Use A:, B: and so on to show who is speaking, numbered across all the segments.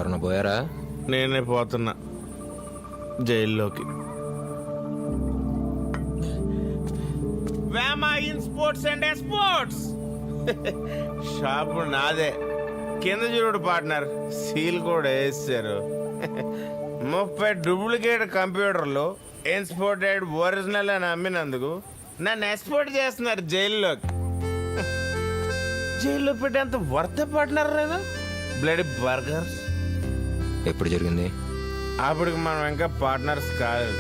A: ఎవరన్నా పోయారా?
B: నేనే పోతున్నా జైల్లోకి. Vema in sports and exports shop నాదే. కింద చూడు పార్ట్నర్, సీల్ కూడా వేసారు. 30 డూప్లికేట్ కంప్యూటర్లు ఎక్స్పోర్టెడ్ ఒరిజినల్ అని అమ్మినందుకు నన్ను ఎక్స్పోర్ట్ చేస్తున్నారు జైల్లోకి. జైల్లో పెట్టేంత వర్త పార్ట్నర్ నేను. Blood burgers.
A: ఎప్పుడు జరిగింది?
B: అప్పటికి మనం ఇంకా పార్ట్నర్స్ కాదు.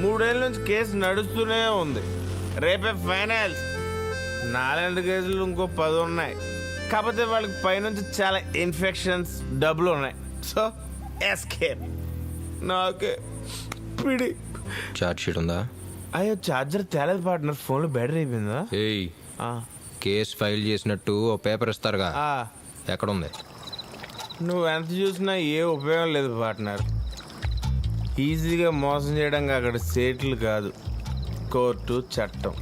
B: 3 ఏళ్ళ నుంచి కేసు నడుస్తూనే ఉంది. రేపే ఫైనల్స్. 4 కేసులు ఇంకో 10 ఉన్నాయి. కాకపోతే వాళ్ళకి పైనుంచి చాలా ఇన్ఫెక్షన్స్, డబ్బులు ఉన్నాయి. So escape. నాకే పిడి.
A: చార్జ్ షీట్ ఉందా?
B: అయ్యో చార్జర్ తేలేదు పార్ట్నర్, ఫోన్లో బ్యాటరీ అయిపోయిందా?
A: ఏయ్, కేసు ఫైల్ చేసినట్టు ఓ పేపర్ ఇస్తారుగా, ఎక్కడుంది?
B: నువ్వు ఎంత చూసినా ఏ ఉపయోగం లేదు పార్ట్నర్. ఈజీగా మోసం చేయడానికి అక్కడ సేట్లు కాదు, కోర్టు, చట్టం.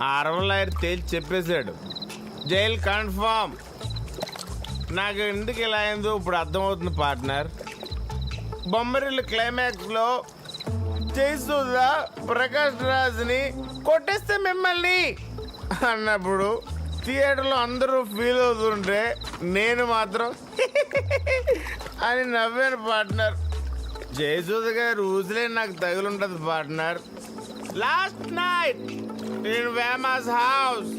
B: ఆ అరవలాయర్ తేల్చి చెప్పేశాడు, జైలు కన్ఫామ్. నాకు ఎందుకు ఇలా అయిందో ఇప్పుడు అర్థమవుతుంది పార్ట్నర్. బొమ్మరిల్లు క్లైమాక్స్లో చేస్తుందా ప్రకాష్ రాజ్ని కొట్టేస్తే మిమ్మల్ని అన్నప్పుడు థియేటర్లో అందరూ ఫీల్ అవుతుంటే నేను మాత్రం అని నవ్వాను పార్ట్నర్. జయసూద్ గారు ఊసిలే నాకు తగులుంటది partner. Last night in Vema's house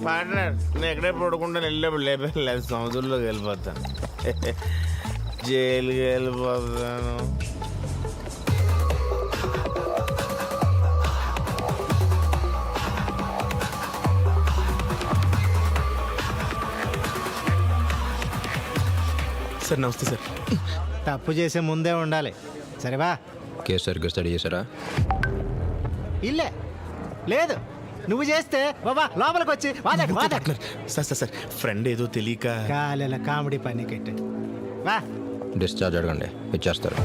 B: partner. నేను ఎక్కడే పడుకుంటా వెళ్ళేప్పుడు లేపలేదు, సముద్రంలోకి వెళ్ళిపోతాను, జైలుకి వెళ్ళిపోతాను. సార్ నమస్తే సార్.
C: తప్పు చేసే ముందే ఉండాలి. సరేవా?
A: కేసు సరిగ్గా స్టడీ చేశారా?
C: ఇల్లే లేదు, నువ్వు చేస్తే బాబా లోపలికి వచ్చి
B: సార్ సార్ సార్ ఫ్రెండ్ ఏదో తెలియక
C: కాలేల కామెడీ పని కట్టు. వా
A: డిశ్చార్జ్ అడగండి, ఇచ్చేస్తారు.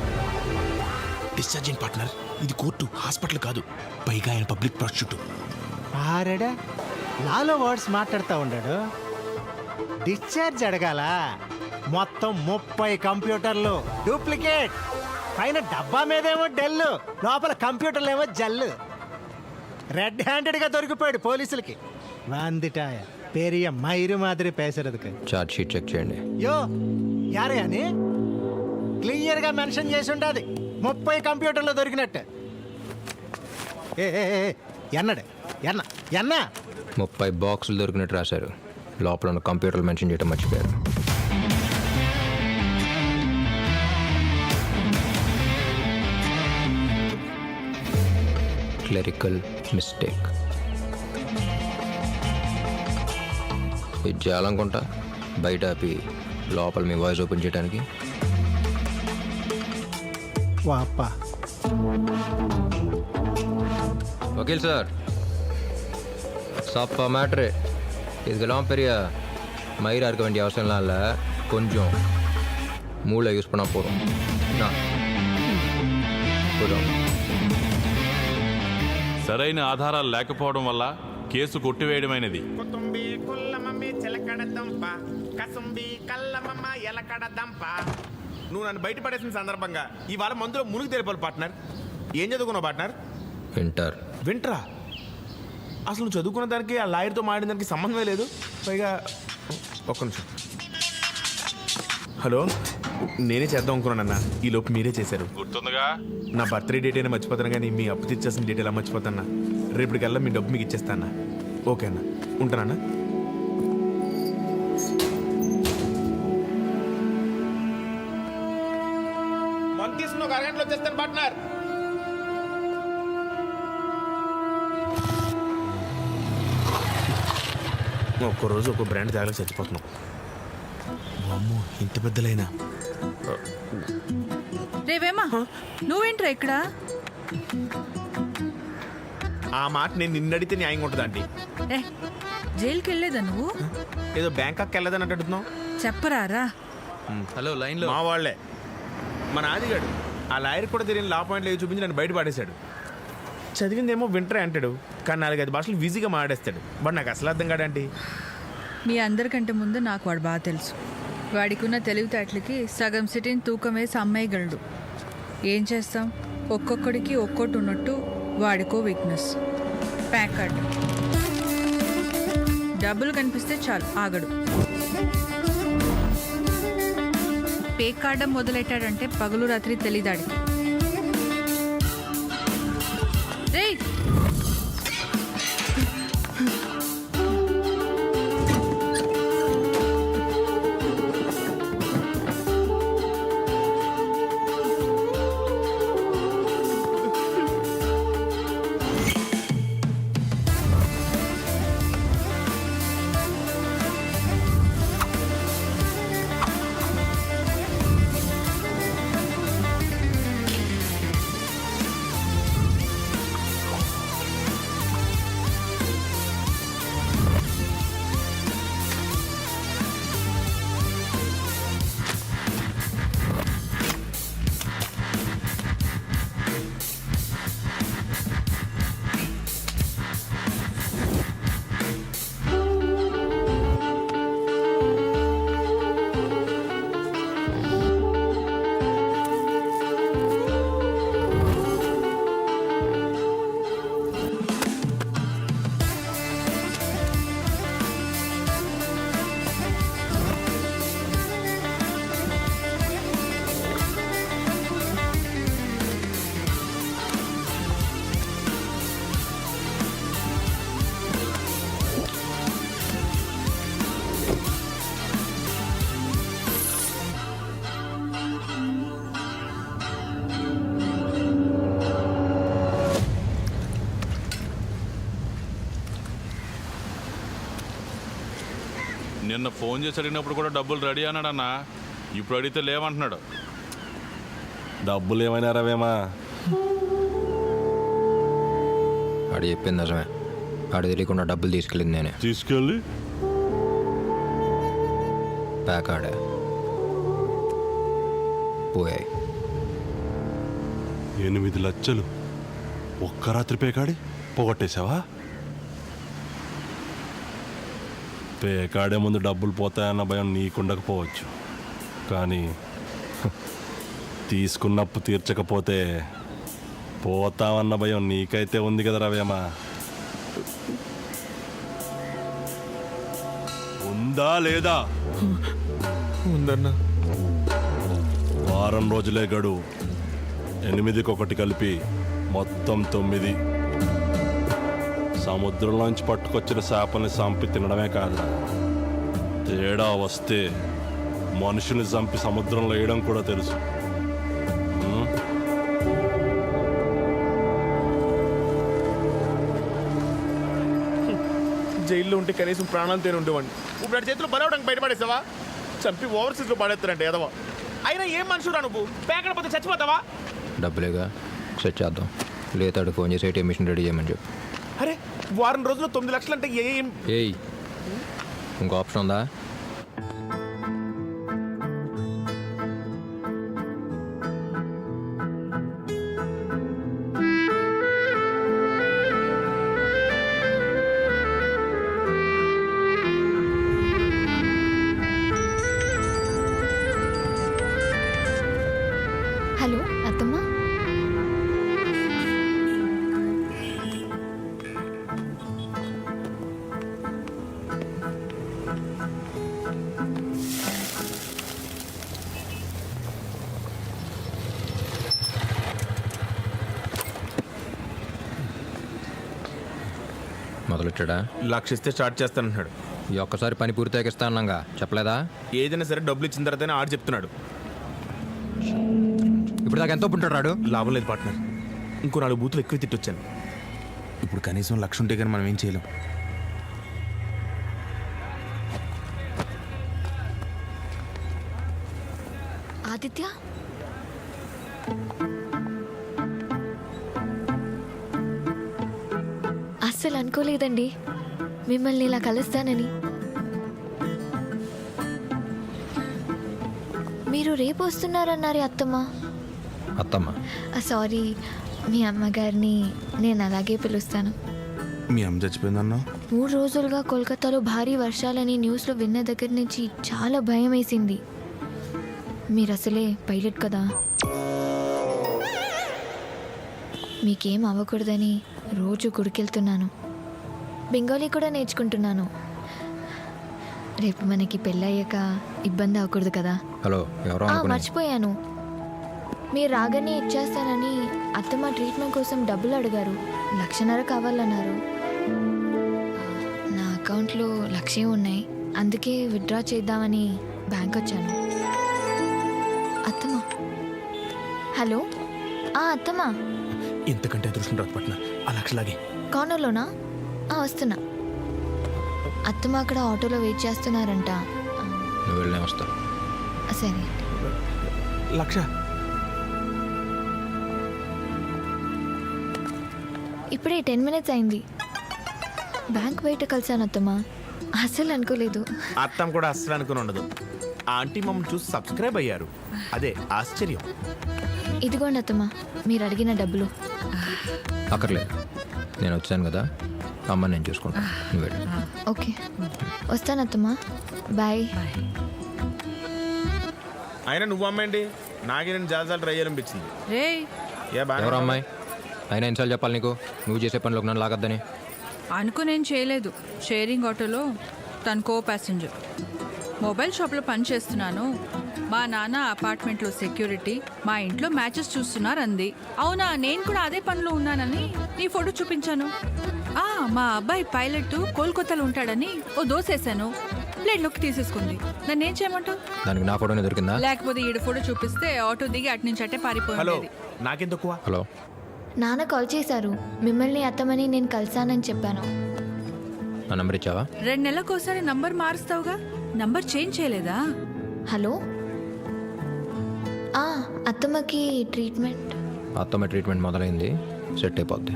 B: డిశ్చార్జ్ అయిన పార్ట్నర్, ఇది కోర్టు, హాస్పిటల్ కాదు. పైగా ఆయన పబ్లిక్ ప్రాసిక్యూటర్.
C: ఆరడా లాలో వర్డ్స్ మాట్లాడుతూ ఉన్నాడు. డిశ్చార్జ్ అడగాల. మొత్తం 30 కంప్యూటర్లు డూప్లికేట్. పైన డబ్బా మీదేమో డెల్, లోపల కంప్యూటర్లు ఏమో జల్లు. రెడ్ హ్యాండెడ్గా దొరికిపోయాడు పోలీసులకి. వందిటాయ పెరియ మైరు మాదిరి పేసరదుకు.
A: చార్జ్ షీట్ చెక్ చేయండి.
C: యో యారే అని క్లియర్గా మెన్షన్ చేసి ఉండదు 30 కంప్యూటర్లు దొరికినట్టు. ఎన్నడు ఎన్న ఎన్న
A: 30 బాక్సులు దొరికినట్టు రాశారు. లోపల ఉన్న కంప్యూటర్లు మెన్షన్ చేయడం మర్చిపోయారు. Clerical mistake. ఇది చేయాలనుకుంటా బయట ఆపి లోపల మీ వాయిస్ ఓపెన్ చేయడానికి.
C: వాప్పా
A: வக்கீல் சார், சாப்பா மேட்ரு இதுக்கெல்லாம் பெரிய மயிராக இருக்க வேண்டிய அவசியம்லாம் இல்லை. கொஞ்சம் மூளை யூஸ் பண்ணால் போதும். போதும்.
D: సరైన ఆధారాలు లేకపోవడం వల్ల కేసు కొట్టివేయడమైనది.
B: నువ్వు నన్ను బయట పడేసిన సందర్భంగా ఇవాళ మందులో మునిగి తెలిపాలి పార్ట్నర్. ఏం చదువుకున్నావు పార్ట్నర్?
A: ఇంటర్.
B: వింటరా? అసలు నువ్వు చదువుకున్న దానికి ఆ లాయర్తో మాడిన దానికి సంబంధమే లేదు. పైగా ఒక్క నిమిషం. హలో, నేనే చేద్దాం అనుకున్నానన్నా, ఈ లోపు మీరే చేశారు.
D: గుర్తుందిగా?
B: నా బర్త్డే డేట్ అయినా మర్చిపోతాను, కానీ మీ అప్పు తెచ్చేసిన డేట్ ఎలా మర్చిపోతానా? రేపటికల్లా మీ డబ్బు మీకు ఇచ్చేస్తానా? ఓకే అన్న, ఉంటానన్నా. మంది తీసుకుని ఒక అరగంటలో వచ్చేస్తాను పార్ట్నర్. ఒక్కరోజు ఒక్కో బ్రాండ్ తాగలేక చచ్చిపోతున్నాం. అమ్మో, ఇంత పెద్దలైనా.
E: రేవేమా, నువ్వేంట్రా ఇక్కడ?
B: ఆ మాట నేను నిన్నడితే న్యాయంగా ఉంటుంది ఆంటీ.
E: ఏ జైలుకి వెళ్ళలేదా నువ్వు?
B: ఏదో బ్యాంకాక్ వెళ్ళదని అంటున్నావు.
E: చెప్పరారా.
A: హలో, లైన్లో
B: మా వాళ్ళే. మన ఆదిగాడు ఆ లాయర్ కూడా తెలియని లా పాయింట్లు ఏవి చూపించి నన్ను బయట పడేశాడు. చదివిందేమో వింటరే అంటాడు, కానీ 4-5 భాషలు ఈజీగా మాట్లాడేస్తాడు. బట్ నాకు అసలు అర్థం కాడండి.
E: మీ అందరికంటే ముందు నాకు వాడు బాగా తెలుసు. వాడికున్న తెలివితేటలకి సగం సిటీని తూకం వేసి అమ్మేయగలడు. ఏం చేస్తాం, ఒక్కొక్కడికి ఒక్కోటి ఉన్నట్టు వాడికో వీక్నెస్. ప్యాకార్డ్ డబ్బులు కనిపిస్తే చాలు ఆగడు. పేకాడడం మొదలెట్టాడంటే పగలు రాత్రి తెలీదాడికి. రేయ్,
D: నిన్న ఫోన్ చేసి అడిగినప్పుడు కూడా డబ్బులు రెడీ అన్నాడన్నా. ఇప్పుడు అడిగితే లేవంటున్నాడు.
F: డబ్బులు ఏమైనా రవేమా?
A: ఆడు చెప్పింది నిజమే. ఆడు తెలియకుండా డబ్బులు తీసుకెళ్ళింది నేనే.
F: తీసుకెళ్ళి
A: ప్యాక్ ఆడే పోయాయి.
F: 8 లక్షలు ఒక్క రాత్రి పేకాడి పోగొట్టేశావా? పేకాడే ముందు డబ్బులు పోతాయన్న భయం నీకుండకపోవచ్చు, కానీ తీసుకున్నప్పు తీర్చకపోతే పోతామన్న భయం నీకైతే ఉంది కదా రవేమా. ఉందా లేదా?
B: ఉందన్నా.
F: వారం రోజులే గడువు. 8కి 1 కలిపి మొత్తం 9. సముద్రంలోంచి పట్టుకొచ్చిన చేపల్ని చంపి తినడమే కాదు, తేడా వస్తే మనుషుని చంపి సముద్రంలో వేయడం కూడా తెలుసు.
B: జైల్లో ఉంటే కనీసం ప్రాణాలు తేని ఉండేవాడిని. ఇప్పుడు చేతిలో బలవడానికి బయటపడేసావా? చంపి ఓవర్సీస్లో పడేస్తారంటే ఎదవా. అయినా ఏం మనుషురా నువ్వు? పేకడపోతే చచ్చిపోతావా?
A: డబ్బులేగా, సెట్ చేద్దాం. లేతాడు ఫోన్ చేసి ఏటీఎం మిషన్ రెడీ చేయమని చెప్పు.
B: అరే వారం రోజుల్లో 9 లక్షలు అంటే ఏం?
A: ఏయ్, ఇంకో ఆప్షన్ ఉందా?
G: హలో అత్తమ్మ.
A: మొదలెట్టాడా?
B: లక్షిస్తే స్టార్ట్ చేస్తానంటున్నాడు.
A: ఈ ఒక్కసారి పని పూర్తి ఇస్తా అన్నాగా, చెప్పలేదా?
B: ఏదైనా సరే డబ్బులు ఇచ్చిన తర్వాతనే ఆడు చెప్తున్నాడు.
A: ఇప్పుడు దాకా ఎంతో పుంటాడు రాడు.
B: లాభం లేదు పార్ట్నర్. ఇంకో 4 బూతులు ఎక్కువ తిట్టొచ్చాను. ఇప్పుడు కనీసం 1 లక్ష ఉంటే కానీ మనం ఏం చేయలేం.
G: ఆదిత్య, అస్సలు అనుకోలేదండి మిమ్మల్ని ఇలా కలుస్తానని. మీరు రేపు వస్తున్నారన్నారే అత్తమ్మ.
A: అత్తమ్మ?
G: సారీ, మీ అమ్మగారిని నేను అలాగే పిలుస్తాను.
B: మీ అమ్మ చచ్చిపోయిందన్నా?
G: 3 రోజులుగా కోల్కతాలో భారీ వర్షాలని న్యూస్లో విన్న దగ్గర నుంచి చాలా భయం వేసింది. మీరు అసలే పైలట్ కదా, మీకేం అవ్వకూడదని రోజు గుడికెళ్తున్నాను. బెంగాలీ కూడా నేర్చుకుంటున్నాను. రేపు మనకి పెళ్ళయ్యాక ఇబ్బంది అవ్వకూడదు కదా.
A: హలో ఎవరో
G: మర్చిపోయాను, మీరు రాగానే ఇచ్చేస్తానని అత్తమ్మ ట్రీట్మెంట్ కోసం డబ్బులు అడిగారు. 1,50,000 కావాలన్నారు. నా అకౌంట్లో 1,00,000 ఉన్నాయి, అందుకే విత్డ్రా చేద్దామని బ్యాంక్ వచ్చాను. అత్తమ్మ, హలో. అత్తమ్మ,
H: ఇంతకంటే అదృష్టం రాదు పట్న. ఆ లక్షలాగే
G: కార్నర్లోనా? వస్తున్నా. అత్తమ్మ అక్కడ ఆటోలో వెయిట్ చేస్తున్నారంట.
A: నువ్వు వెళ్ళే వస్తా.
G: సరే.
H: 1,00,000
G: ఇప్పుడే 10 మినిట్స్ అయింది. బ్యాంక్ బయట కలిసాను అత్తమ్మ. అసలు అనుకోలేదు.
H: అత్తం కూడా అస్సలు అనుకుని ఉండదు. ఆ ఆంటీ మమ్మల్ని చూసి సబ్స్క్రైబ్ అయ్యారు. అదే ఆశ్చర్యం.
G: ఇదిగోండి అత్తమ్మ, మీరు అడిగిన డబ్బులు.
A: అక్కర్లేదు, నేను వచ్చాను కదా, అమ్మ నేను చూసుకుంటాను. నువ్వు వెళ్ళు.
G: ఓకే, వస్తాను అత్తమ్మ. బాయ్.
B: అయినా నువ్వు అమ్మాయండి, నాకే నేను జాలసాలు ట్రై చేయాలనిపించింది.
E: రే
B: ఏ బాగా
A: ఎవరు అమ్మాయి? అయినా ఎన్నిసార్లు చెప్పాలి నీకు నువ్వు చేసే పనిలోకి నన్ను లాగద్దని?
E: అనుకునేం చేయలేదు. షేరింగ్ ఆటోలో తను కో ప్యాసింజర్. మొబైల్ షాప్లో పని చేస్తున్నాను. మా నాన్న అపార్ట్మెంట్లో సెక్యూరిటీ, మా ఇంట్లో మ్యాచెస్ చూస్తున్నారు అంది. అవునా, నేను కూడా అదే పనిలో ఉన్నానని నీ ఫోటో చూపించాను. మా అబ్బాయి పైలట్ కోల్కతాలో ఉంటాడని ఓ దోసేసాను. ప్లేట్లోకి తీసేసుకుంది. నన్ను ఏం చేయమంటావు?
A: దానికి నా ఫోటోనే దొరికిందా?
E: లేకపోతే ఈడు ఫోటో చూపిస్తే ఆటో దిగి అటు నుంచి అట్టే
H: హలో,
E: పారిపోయింది.
H: నాకేం తక్కువ?
A: హలో,
G: నాన్న కాల్ చేశారు. మిమ్మల్ని అత్తమ్మని నేను కలిసానని చెప్పాను.
A: నా నెంబర్ ఇచ్చావా?
E: 2 నెలలకోసారి నంబర్ మారుస్తావుగా, నంబర్ చేంజ్ చేయలేదా?
G: హలో. అత్తమ్మకి ట్రీట్మెంట్.
A: అత్తమ్మ ట్రీట్మెంట్ మొదలైంది, సెట్ అయిపోద్ది.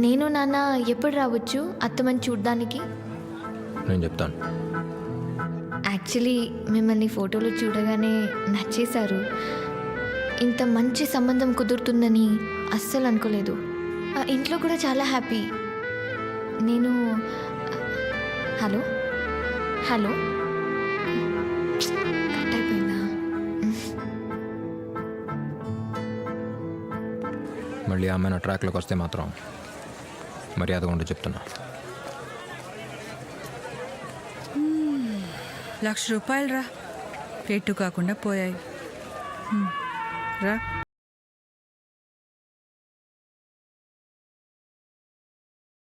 G: నేను నాన్న ఎప్పుడు రావచ్చు అత్తమ్మని చూడ్డానికి?
A: నేను చెప్తాను.
G: యాక్చువల్లీ మిమ్మల్ని ఫోటోలు చూడగానే నచ్చేశారు. ఇంత మంచి సంబంధం కుదురుతుందని అస్సలు అనుకోలేదు. ఇంట్లో కూడా చాలా హ్యాపీ. నేను హలో హలో కట్ అయిపోయిందా?
A: మళ్ళీ ఆమె నా ట్రాక్లోకి వస్తే మాత్రం మర్యాదగా ఉండి చెప్తున్నా.
E: ₹1,00,000 రా, ఎటు కాకుండా పోయాయి. రా.